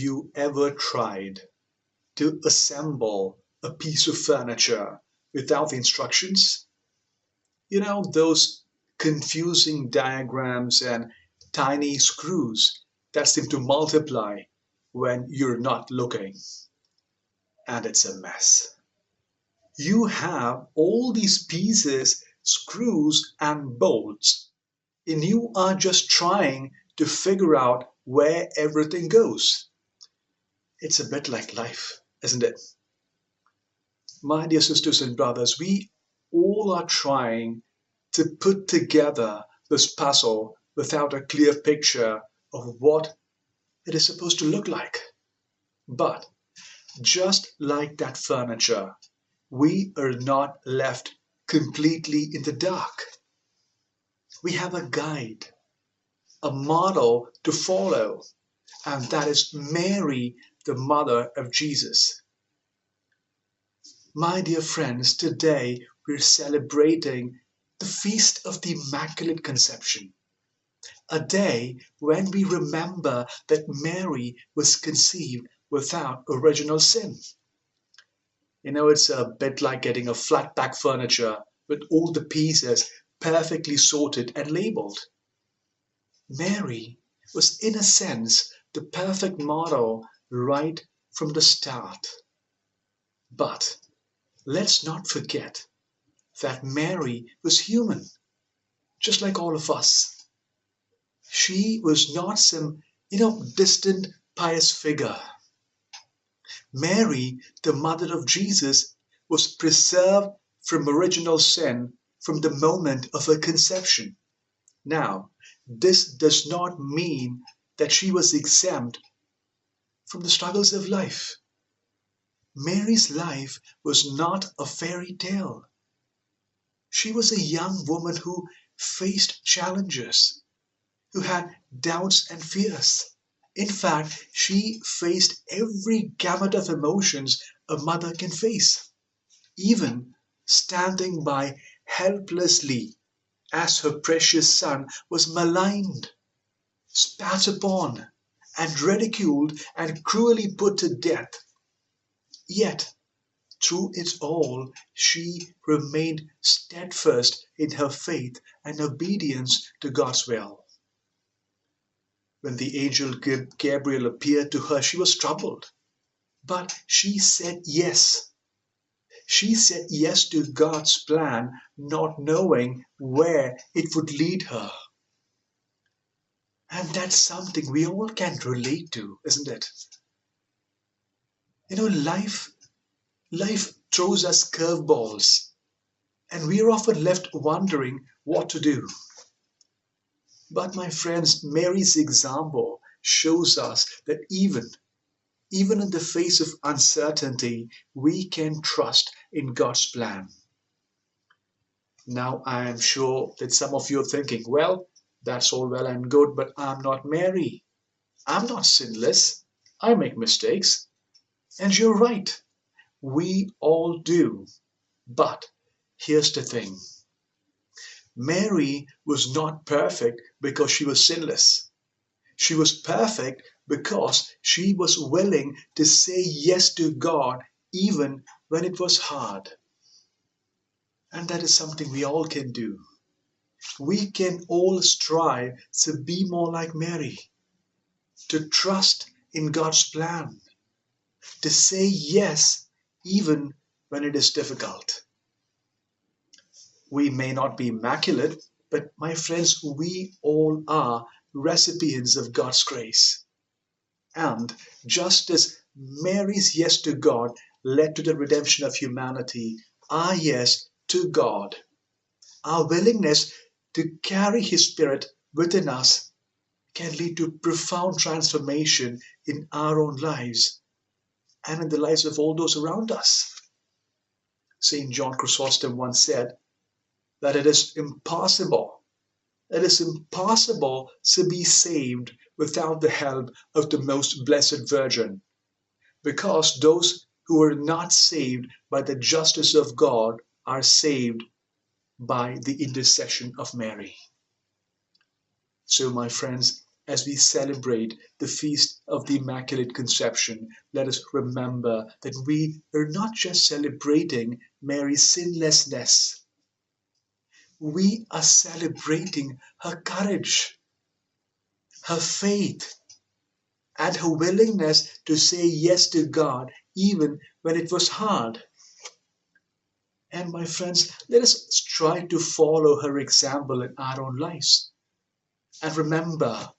you ever tried to assemble a piece of furniture without the instructions? You know, those confusing diagrams and tiny screws that seem to multiply when you're not looking. And it's a mess. You have all these pieces, screws, and bolts, and you are just trying to figure out where everything goes. It's a bit like life, isn't it? My dear sisters and brothers, we all are trying to put together this puzzle without a clear picture of what it is supposed to look like. But just like that furniture, we are not left completely in the dark. We have a guide, a model to follow, and that is Mary, the mother of Jesus. My dear friends, today we're celebrating the feast of the Immaculate Conception, a day when we remember that Mary was conceived without original sin. You know, it's a bit like getting a flat pack furniture with all the pieces perfectly sorted and labeled. Mary was, in a sense, the perfect model right from the start. But let's not forget that Mary was human, just like all of us. She was not some, distant pious figure. Mary, the mother of Jesus, was preserved from original sin from the moment of her conception. Now, this does not mean that she was exempt from the struggles of life. Mary's life was not a fairy tale. She was a young woman who faced challenges, who had doubts and fears. In fact, she faced every gamut of emotions a mother can face, even standing by helplessly as her precious son was maligned, spat upon, and ridiculed and cruelly put to death. Yet, through it all, she remained steadfast in her faith and obedience to God's will. When the angel Gabriel appeared to her, she was troubled. But she said yes. She said yes to God's plan, not knowing where it would lead her. And that's something we all can relate to, isn't it? You know, life throws us curveballs, and we are often left wondering what to do. But my friends, Mary's example shows us that even in the face of uncertainty, we can trust in God's plan. Now, I am sure that some of you are thinking, well, that's all well and good, but I'm not Mary. I'm not sinless. I make mistakes. And you're right. We all do. But here's the thing. Mary was not perfect because she was sinless. She was perfect because she was willing to say yes to God even when it was hard. And that is something we all can do. We can all strive to be more like Mary, to trust in God's plan, to say yes even when it is difficult. We may not be immaculate, but my friends, we all are recipients of God's grace. And just as Mary's yes to God led to the redemption of humanity, our yes to God, our willingness to carry His Spirit within us, can lead to profound transformation in our own lives and in the lives of all those around us. St. John Chrysostom once said that it is impossible to be saved without the help of the most blessed Virgin, because those who are not saved by the justice of God are saved by the intercession of Mary. So, my friends, as we celebrate the feast of the Immaculate Conception, let us remember that we are not just celebrating Mary's sinlessness, we are celebrating her courage, her faith, and her willingness to say yes to God even when it was hard. And my friends, let us try to follow her example in our own lives. And remember,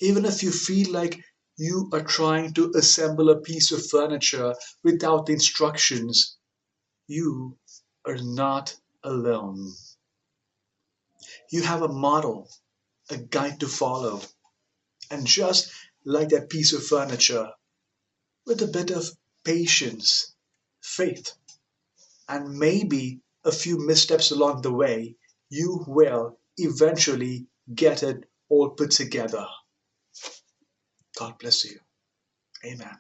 even if you feel like you are trying to assemble a piece of furniture without the instructions, you are not alone. You have a model, a guide to follow. And just like that piece of furniture, with a bit of patience, faith, and maybe a few missteps along the way, you will eventually get it all put together. God bless you. Amen.